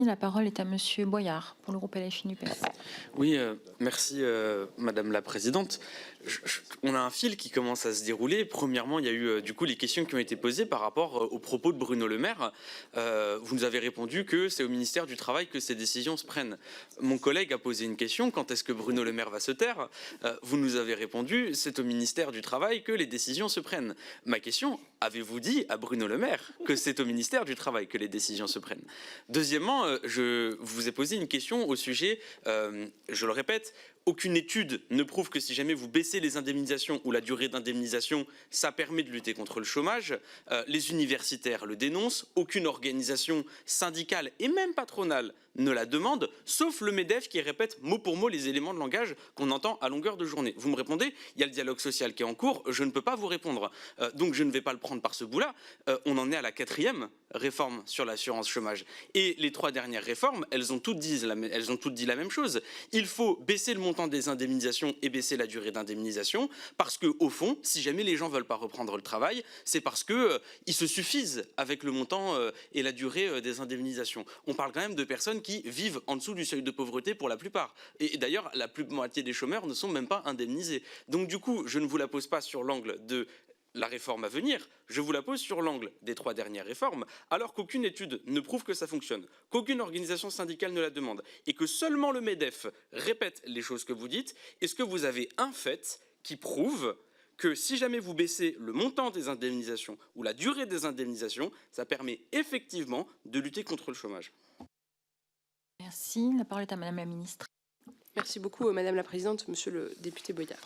La parole est à Monsieur Boyard pour le groupe LFI NUPES. Oui, merci Madame la Présidente. On a un fil qui commence à se dérouler. Premièrement, il y a eu du coup les questions qui ont été posées par rapport aux propos de Bruno Le Maire. Vous nous avez répondu que c'est au ministère du Travail que ces décisions se prennent. Mon collègue a posé une question, quand est-ce que Bruno Le Maire va se taire? Vous nous avez répondu, c'est au ministère du Travail que les décisions se prennent. Ma question, avez-vous dit à Bruno Le Maire que c'est au ministère du Travail que les décisions se prennent? Deuxièmement, je vous ai posé une question au sujet, je le répète, aucune étude ne prouve que si jamais vous baissez les indemnisations ou la durée d'indemnisation, ça permet de lutter contre le chômage. Les universitaires le dénoncent, aucune organisation syndicale et même patronale ne la demande, sauf le MEDEF qui répète mot pour mot les éléments de langage qu'on entend à longueur de journée. Vous me répondez, il y a le dialogue social qui est en cours, je ne peux pas vous répondre. Donc je ne vais pas le prendre par ce bout-là. On en est à la 4e réforme sur l'assurance chômage. Et les 3 dernières réformes, elles ont toutes dit la même chose. Il faut baisser le montant des indemnisations et baisser la durée d'indemnisation parce que, au fond, si jamais les gens ne veulent pas reprendre le travail, c'est parce qu'ils se suffisent avec le montant et la durée des indemnisations. On parle quand même de personnes qui vivent en dessous du seuil de pauvreté pour la plupart. Et d'ailleurs, la moitié des chômeurs ne sont même pas indemnisés. Donc du coup, je ne vous la pose pas sur l'angle de la réforme à venir, je vous la pose sur l'angle des 3 dernières réformes, alors qu'aucune étude ne prouve que ça fonctionne, qu'aucune organisation syndicale ne la demande, et que seulement le MEDEF répète les choses que vous dites. Est-ce que vous avez un fait qui prouve que si jamais vous baissez le montant des indemnisations ou la durée des indemnisations, ça permet effectivement de lutter contre le chômage? Merci. La parole est à Madame la Ministre. Merci beaucoup, Madame la Présidente, Monsieur le député Boyard.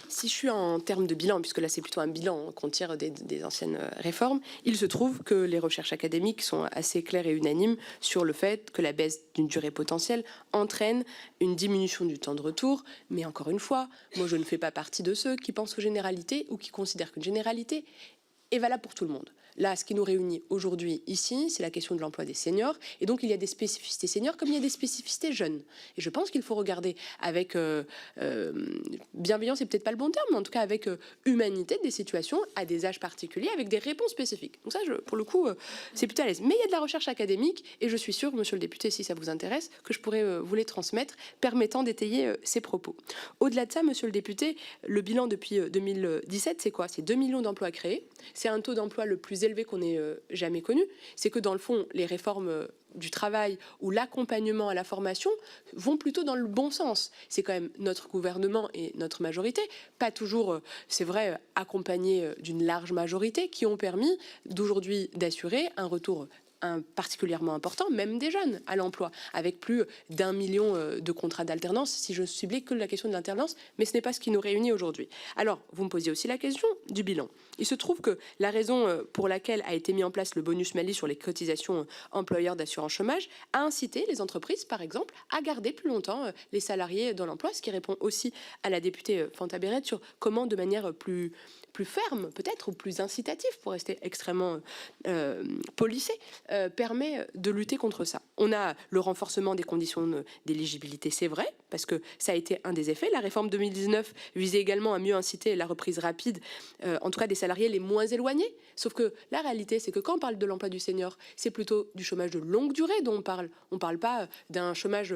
Si je suis en termes de bilan, puisque là c'est plutôt un bilan qu'on tire des anciennes réformes, il se trouve que les recherches académiques sont assez claires et unanimes sur le fait que la baisse d'une durée potentielle entraîne une diminution du temps de retour. Mais encore une fois, moi je ne fais pas partie de ceux qui pensent aux généralités ou qui considèrent qu'une généralité est valable pour tout le monde. Là, ce qui nous réunit aujourd'hui ici, c'est la question de l'emploi des seniors. Et donc, il y a des spécificités seniors comme il y a des spécificités jeunes. Et je pense qu'il faut regarder avec bienveillance, c'est peut-être pas le bon terme, mais en tout cas avec humanité des situations à des âges particuliers, avec des réponses spécifiques. Donc ça, pour le coup, c'est plutôt à l'aise. Mais il y a de la recherche académique, et je suis sûre, monsieur le député, si ça vous intéresse, que je pourrais vous les transmettre, permettant d'étayer ces propos. Au-delà de ça, monsieur le député, le bilan depuis 2017, c'est quoi? C'est 2 millions d'emplois créés. C'est un taux d'emploi le plus élevé qu'on ait jamais connu. C'est que dans le fond, les réformes du travail ou l'accompagnement à la formation vont plutôt dans le bon sens. C'est quand même notre gouvernement et notre majorité, pas toujours, c'est vrai, accompagnés d'une large majorité, qui ont permis d'aujourd'hui d'assurer un retour particulièrement important, même des jeunes, à l'emploi, avec plus d'1 million de contrats d'alternance, si je ciblais que la question de l'alternance, mais ce n'est pas ce qui nous réunit aujourd'hui. Alors, vous me posiez aussi la question du bilan. Il se trouve que la raison pour laquelle a été mis en place le bonus-malus sur les cotisations employeurs d'assurance chômage a incité les entreprises, par exemple, à garder plus longtemps les salariés dans l'emploi, ce qui répond aussi à la députée Fanta Berret sur comment, de manière plus ferme peut-être, ou plus incitative, pour rester extrêmement policé, permet de lutter contre ça. On a le renforcement des conditions d'éligibilité, c'est vrai, parce que ça a été un des effets. La réforme 2019 visait également à mieux inciter la reprise rapide, en tout cas des salariés les moins éloignés. Sauf que la réalité, c'est que quand on parle de l'emploi du senior, c'est plutôt du chômage de longue durée dont on parle. On ne parle pas d'un chômage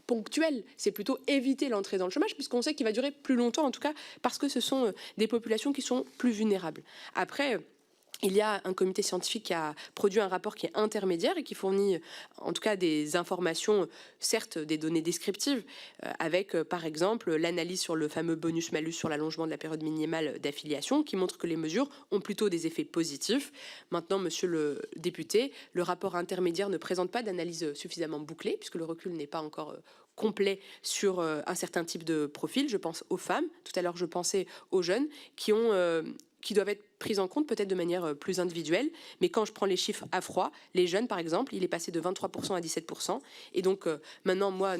ponctuel, c'est plutôt éviter l'entrée dans le chômage, puisqu'on sait qu'il va durer plus longtemps, en tout cas parce que ce sont des populations qui sont plus vulnérables. Après, il y a un comité scientifique qui a produit un rapport qui est intermédiaire et qui fournit en tout cas des informations, certes des données descriptives, avec par exemple l'analyse sur le fameux bonus-malus sur l'allongement de la période minimale d'affiliation, qui montre que les mesures ont plutôt des effets positifs. Maintenant, monsieur le député, le rapport intermédiaire ne présente pas d'analyse suffisamment bouclée, puisque le recul n'est pas encore complet sur un certain type de profil. Je pense aux femmes, tout à l'heure je pensais aux jeunes qui doivent être prises en compte peut-être de manière plus individuelle. Mais quand je prends les chiffres à froid, les jeunes par exemple, il est passé de 23% à 17%. Et donc maintenant, moi,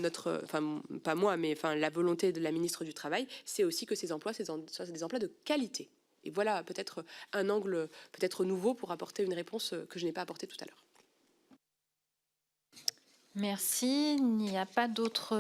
pas moi, mais la volonté de la ministre du Travail, c'est aussi que ces emplois soient des emplois de qualité. Et voilà peut-être un angle peut-être nouveau pour apporter une réponse que je n'ai pas apportée tout à l'heure. Merci. Il n'y a pas d'autres